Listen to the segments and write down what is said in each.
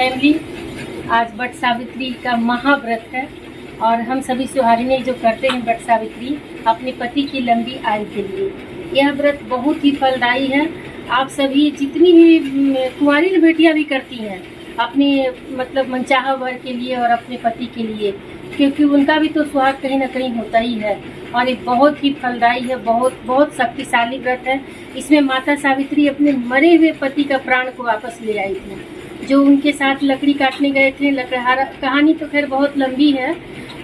Family, आज वट सावित्री का महाव्रत है और हम सभी सुहागिनें जो करते हैं वट सावित्री अपने पति की लंबी आयु के लिए। यह व्रत बहुत ही फलदायी है। आप सभी जितनी भी कुंवारी बेटियां भी करती हैं अपने मतलब मनचाहा वर के लिए और अपने पति के लिए, क्योंकि उनका भी तो सुहाग कहीं ना कहीं होता ही है और ये बहुत ही फलदायी है, बहुत शक्तिशाली व्रत है। इसमें माता सावित्री अपने मरे हुए पति का प्राण को वापस ले आई थी, जो उनके साथ लकड़ी काटने गए थे। लकड़हारा कहानी तो खैर बहुत लंबी है,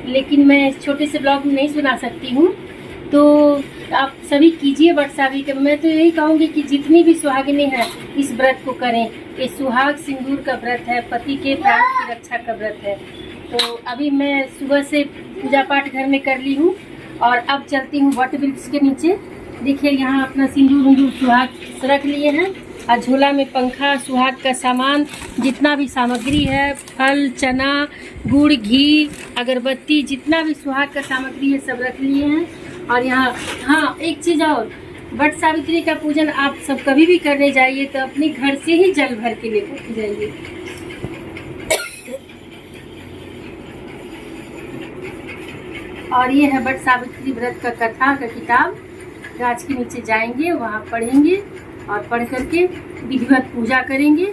लेकिन मैं इस छोटे से ब्लॉग में नहीं सुना सकती हूँ। तो आप सभी कीजिए वट सावित्री। मैं तो यही कहूँगी कि जितनी भी सुहागिनें हैं इस व्रत को करें। ये सुहाग सिंदूर का व्रत है, पति के प्राण की रक्षा का व्रत है। तो अभी मैं सुबह से पूजा पाठ घर में कर ली हूँ और अब चलती हूँ वट वृक्ष के नीचे। देखिए यहाँ अपना सिंदूर उंदूर सुहाग रख लिए हैं और झोला में पंखा, सुहाग का सामान, जितना भी सामग्री है, फल, चना, गुड़, घी, अगरबत्ती, जितना भी सुहाग का सामग्री है सब रख लिए हैं। और यहाँ हाँ एक चीज़ और, वट सावित्री का पूजन आप सब कभी भी करने जाइए तो अपने घर से ही जल भर के लेकर जाइए। और ये है वट सावित्री व्रत का कथा का किताब। गाछ के नीचे जाएंगे, वहाँ पढ़ेंगे और पढ़ करके विधिवत पूजा करेंगे।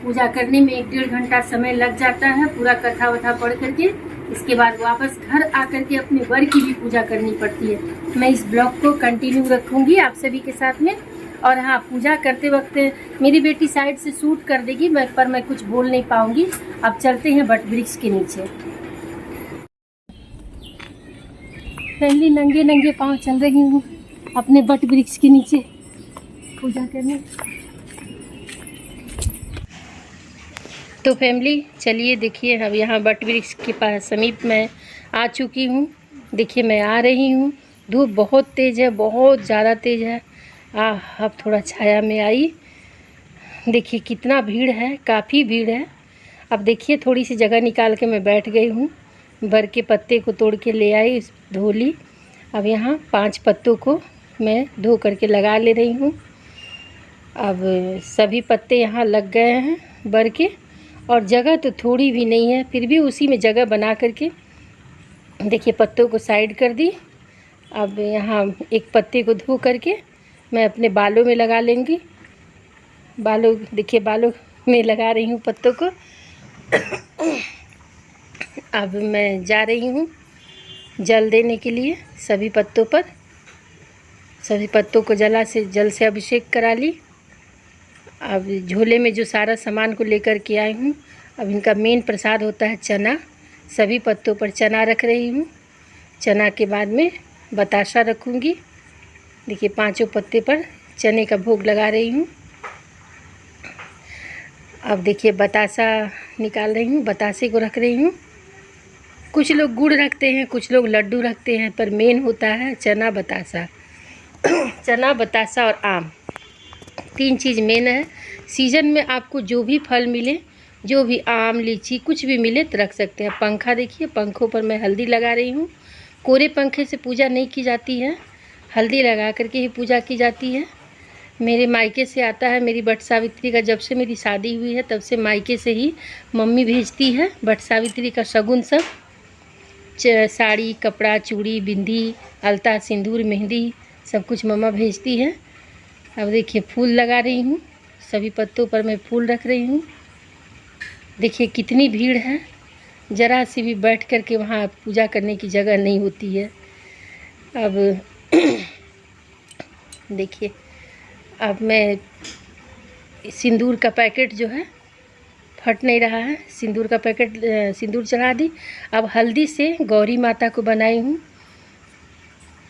पूजा करने में 1-1.5 घंटा समय लग जाता है पूरा कथा वथा पढ़ करके। इसके बाद वापस घर आकर के अपने वर की भी पूजा करनी पड़ती है। मैं इस ब्लॉग को कंटिन्यू रखूँगी आप सभी के साथ में। और हाँ, पूजा करते वक्त मेरी बेटी साइड से शूट कर देगी, पर मैं कुछ बोल नहीं पाऊँगी। अब चलते हैं वट वृक्ष के नीचे। पहले नंगे नंगे पाँव चल रही हूँ अपने वट वृक्ष के नीचे पूजा करने। तो फैमिली चलिए देखिए, अब यहाँ वट वृक्ष के पास समीप मैं आ चुकी हूँ। देखिए मैं आ रही हूँ, धूप बहुत तेज़ है, बहुत ज़्यादा तेज़ है। अब थोड़ा छाया में आई। देखिए कितना भीड़ है, काफ़ी भीड़ है। अब देखिए थोड़ी सी जगह निकाल के मैं बैठ गई हूँ। बर के पत्ते को तोड़ के ले आई, धो ली। अब यहाँ 5 पत्तों को मैं धो करके लगा ले रही हूँ। अब सभी पत्ते यहाँ लग गए हैं बर के, और जगह तो थोड़ी भी नहीं है, फिर भी उसी में जगह बना करके देखिए पत्तों को साइड कर दी। अब यहाँ एक पत्ते को धो करके मैं अपने बालों में लगा लेंगी। बालों देखिए बालों में लगा रही हूँ पत्तों को। अब मैं जा रही हूँ जल देने के लिए सभी पत्तों पर। सभी पत्तों को जल से अभिषेक करा ली। अब झोले में जो सारा सामान को लेकर के आई हूँ। अब इनका मेन प्रसाद होता है चना। सभी पत्तों पर चना रख रही हूँ। चना के बाद में बताशा रखूँगी। देखिए 5 पत्ते पर चने का भोग लगा रही हूँ। अब देखिए बतासा निकाल रही हूँ, बतासे को रख रही हूँ। कुछ लोग गुड़ रखते हैं, कुछ लोग लड्डू रखते हैं, पर मेन होता है चना बतासा। चना बतासा और आम, 3 चीज़ मेन है। सीज़न में आपको जो भी फल मिले, जो भी आम, लीची, कुछ भी मिले तो रख सकते हैं। पंखा देखिए, पंखों पर मैं हल्दी लगा रही हूँ। कोरे पंखे से पूजा नहीं की जाती है, हल्दी लगा करके ही पूजा की जाती है। मेरे मायके से आता है मेरी वट सावित्री का। जब से मेरी शादी हुई है तब से मायके से ही मम्मी भेजती है वट सावित्री का शगुन सब, साड़ी, कपड़ा, चूड़ी, बिंदी, अलता, सिंदूर, मेहंदी, सब कुछ मम्मा भेजती है। अब देखिए फूल लगा रही हूँ, सभी पत्तों पर मैं फूल रख रही हूँ। देखिए कितनी भीड़ है, ज़रा सी भी बैठ कर के वहाँ पूजा करने की जगह नहीं होती है। अब देखिए अब मैं सिंदूर का पैकेट जो है फट नहीं रहा है, सिंदूर का पैकेट सिंदूर चढ़ा दी। अब हल्दी से गौरी माता को बनाई हूँ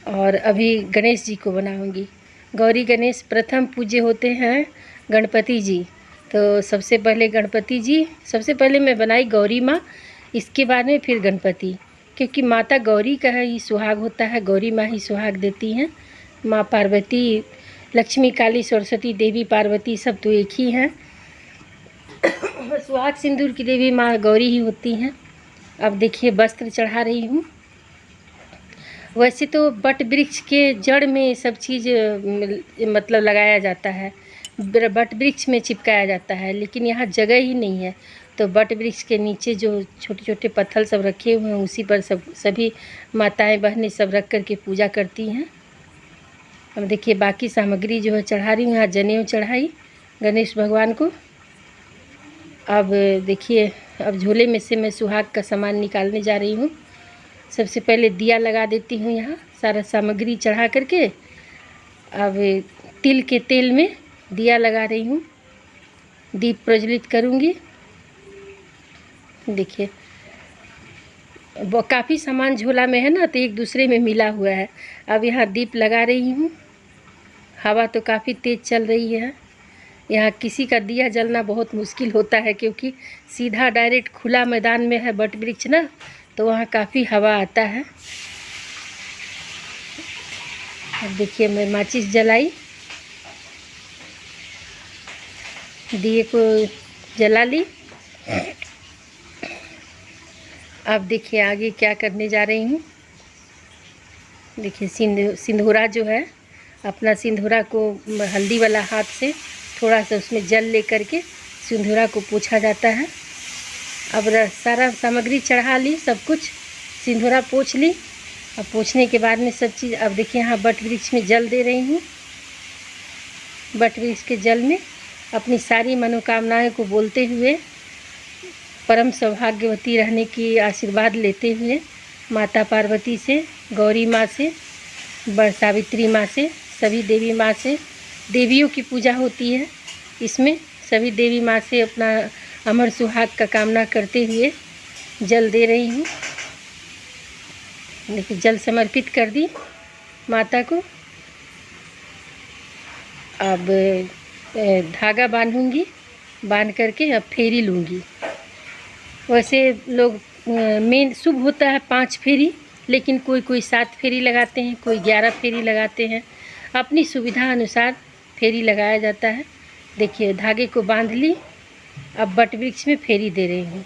और अभी गणेश जी को बनाऊँगी। गौरी गणेश प्रथम पूज्य होते हैं गणपति जी। तो सबसे पहले गणपति जी, सबसे पहले मैं बनाई गौरी माँ, इसके बाद में फिर गणपति, क्योंकि माता गौरी का ही सुहाग होता है। गौरी माँ ही सुहाग देती हैं। माँ पार्वती, लक्ष्मी, काली, सरस्वती देवी, पार्वती सब तो एक ही हैं। सुहाग सिंदूर की देवी माँ गौरी ही होती हैं। अब देखिए वस्त्र चढ़ा रही हूँ। वैसे तो वट वृक्ष के जड़ में सब चीज़ मतलब लगाया जाता है, वट वृक्ष में चिपकाया जाता है, लेकिन यहाँ जगह ही नहीं है। तो बट वृक्ष के नीचे जो छोटे छोटे पत्थर सब रखे हुए हैं उसी पर सभी माताएं बहनें सब रख कर के पूजा करती हैं। अब देखिए बाकी सामग्री जो है चढ़ा रही हूँ। यहाँ जनेऊ चढ़ाई गणेश भगवान को। अब देखिए अब झोले में से मैं सुहाग का सामान निकालने जा रही हूँ। सबसे पहले दिया लगा देती हूँ यहाँ सारा सामग्री चढ़ा करके। अब तिल के तेल में दिया लगा रही हूँ, दीप प्रज्वलित करूँगी। देखिए वो काफ़ी सामान झोला में है ना, तो एक दूसरे में मिला हुआ है। अब यहाँ दीप लगा रही हूँ। हवा तो काफ़ी तेज़ चल रही है। यहाँ किसी का दिया जलना बहुत मुश्किल होता है, क्योंकि सीधा डायरेक्ट खुला मैदान में है बट वृक्ष ना, तो वहाँ काफ़ी हवा आता है। अब देखिए मैं माचिस जलाई, दिए को जला ली। अब देखिए आगे क्या करने जा रही हूँ। देखिए सिंदूरा जो है, अपना सिंदूरा को हल्दी वाला हाथ से थोड़ा सा उसमें जल ले करके सिंदूरा को पोंछा जाता है। अब सारा सामग्री चढ़ा ली, सब कुछ सिंदूरा पोंछ ली। अब पोंछने के बाद में सब चीज़, अब देखिए यहाँ बट वृक्ष में जल दे रही हूँ। बट वृक्ष के जल में अपनी सारी मनोकामनाएं को बोलते हुए, परम सौभाग्यवती रहने की आशीर्वाद लेते हुए माता पार्वती से, गौरी माँ से, बड़ सावित्री माँ से, सभी देवी माँ से, देवियों की पूजा होती है इसमें, सभी देवी माँ से अपना अमर सुहाग का कामना करते हुए जल दे रही हूँ। देखिए जल समर्पित कर दी माता को। अब धागा बांधूंगी, बांध करके अब फेरी लूँगी। वैसे लोग मेन शुभ होता है 5 फेरी, लेकिन कोई कोई 7 फेरी लगाते हैं, कोई 11 फेरी लगाते हैं। अपनी सुविधा अनुसार फेरी लगाया जाता है। देखिए धागे को बांध ली, अब बट वृक्ष में फेरी दे रही हूँ।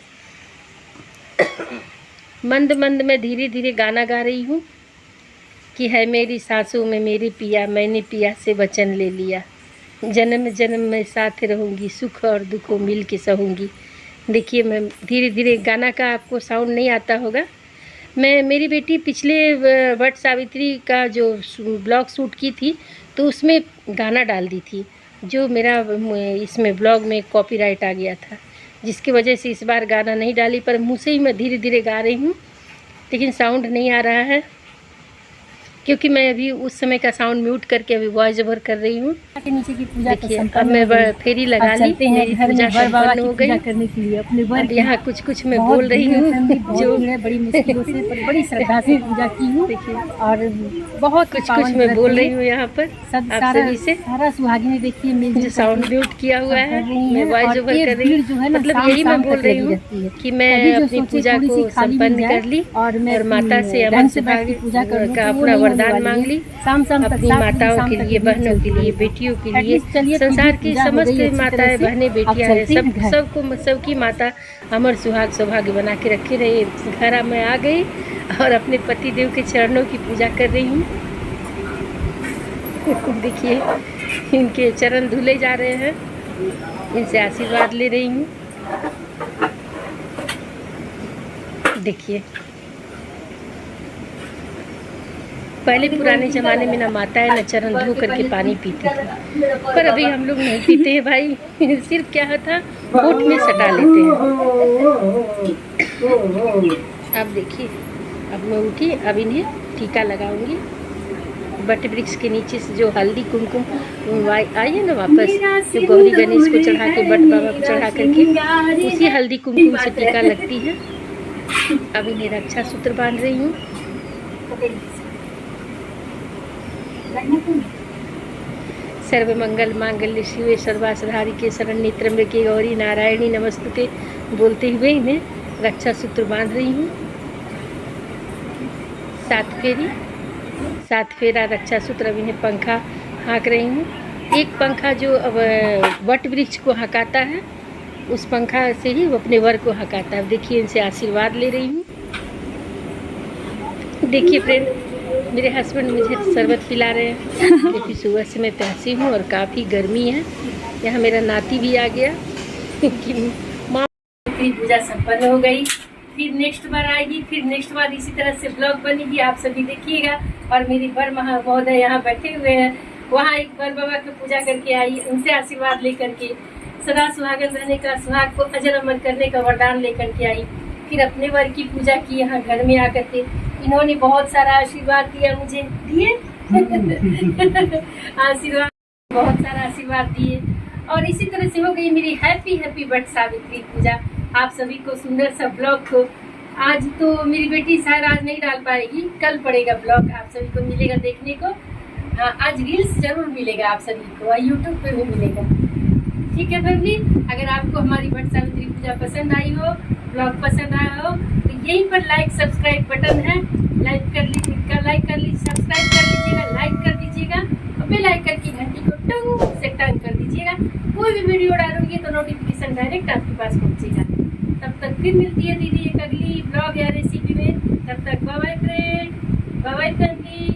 मंद मंद में धीरे धीरे गाना गा रही हूँ कि है मेरी सांसों में मेरे पिया, मैंने पिया से वचन ले लिया, जन्म जन्म में साथ रहूँगी, सुख और दुखों मिल के सहूँगी। देखिए मैं धीरे धीरे, गाना का आपको साउंड नहीं आता होगा। मेरी बेटी पिछले वट सावित्री का जो ब्लॉग शूट की थी, तो उसमें गाना डाल दी थी, जो मेरा इसमें ब्लॉग में कॉपीराइट आ गया था, जिसकी वजह से इस बार गाना नहीं डाली। पर मुँह से ही मैं धीरे धीरे गा रही हूँ, लेकिन साउंड नहीं आ रहा है, क्योंकि मैं अभी उस समय का साउंड म्यूट करके अभी वॉइस ओवर कर रही हूँ। नीचे की पूजा अब मैं फेरी लगा ली, मेरी पूजा संपन्न हो गई करने के लिए। अपने अब यहाँ कुछ कुछ मैं बोल रही हूँ, जो बड़ी मुश्किलों से पर बड़ी श्रद्धा से पूजा की हूँ। देखिए और बहुत कुछ मैं बोल रही हूँ यहाँ पर आप सभी से। सारा सुहागिनी देखिए मैं जो साउंड म्यूट किया हुआ है, मैं वॉइस ओवर कर रही हूँ। मतलब यही मैं बोल रही हूँ कि मैं अपनी पूजा को संपन्न कर ली और माता से अमर सुहाग का अपना वरदान मांग ली। अपनी माताओं के लिए, बहनों के लिए, बेटियों के लिए, संसार की समस्त माताएं, बहनें, बेटियां हैं, सबकी माता अमर सुहाग सौभाग्य बना के रखे रहे। घर मैं आ गई और अपने पति देव के चरणों की पूजा कर रही हूँ। देखिए इनके चरण धुले जा रहे हैं, इनसे आशीर्वाद ले रही हूँ। देखिए पहले पुराने ज़माने में ना माताएं ना चरण धो करके पानी पीती थी, पर अभी हम लोग नहीं पीते हैं भाई। सिर्फ क्या था, होठ में सटा लेते हैं। अब देखिए अब मैं उठी, अब इन्हें टीका लगाऊंगी। बट वृक्ष के नीचे से जो हल्दी कुमकुम आई है ना वापस, जो गौरी गणेश को चढ़ा के, बट बाबा को चढ़ा करके, उसी हल्दी कुमकुम से टीका लगती है। अब इन्हें रक्षा सूत्र बांध रही हूँ। सर्वमंगल मांगल्य शिवे सर्वासाधारिके शरण्ये त्र्यंबके गौरी नारायणी नमस्तुते बोलते हुए इन्हें रक्षा सूत्र बांध रही हूँ। 7 फेरा रक्षा सूत्र। अब इन्हें पंखा हाँक रही हूँ। एक पंखा जो अब वट वृक्ष को हकाता है, उस पंखा से ही वो अपने वर को हकाता है। देखिए इनसे आशीर्वाद ले रही हूँ। देखिए फ्रेंड, मेरे हस्बैंड मुझे शरबत पिला रहे हैं, क्योंकि सुबह से मैं प्यासी हूँ और काफ़ी गर्मी है। यहाँ मेरा नाती भी आ गया कि माँ पूजा संपन्न हो गई। फिर नेक्स्ट बार आएगी, फिर नेक्स्ट बार इसी तरह से ब्लॉग बनेगी, आप सभी देखिएगा। और मेरी बर महोदय यहाँ बैठे हुए हैं, वहाँ एक बर बाबा की पूजा करके आई, उनसे आशीर्वाद लेकर के सदा सुहागन रहने का, सुहाग को अजर अमर करने का वरदान लेकर के आई। फिर अपने वर की पूजा की यहाँ घर में आकर के, इन्होंने बहुत सारा आशीर्वाद दिया मुझे, दिए आशीर्वाद, बहुत सारा आशीर्वाद दिए। और इसी तरह से हो गई मेरी हैप्पी बट सावित्री पूजा। आप सभी को सुंदर सा ब्लॉग को, आज तो मेरी बेटी शायद आज नहीं डाल पाएगी, कल पड़ेगा ब्लॉग, आप सभी को मिलेगा देखने को। हाँ, आज रील्स जरूर मिलेगा आप सभी को, और यूट्यूब पे भी मिलेगा। ठीक है फैमिली, अगर आपको हमारी बट सावित्री पूजा पसंद आई हो, ब्लॉग पसंद आया हो, तो यहीं पर लाइक सब्सक्राइब बटन है, लाइक कर लीजिएगा, सब्सक्राइब कर लीजिएगा, लाइक कर दीजिएगा और बेल आइकन की घंटी को टंग से टंग कर दीजिएगा। कोई भी वीडियो डालूंगी तो नोटिफिकेशन डायरेक्ट आपके पास पहुंचेगा। तब तक फिर मिलती है दीदी एक अगली ब्लॉग या रेसिपी में। तब तक bye bye friend, bye bye family.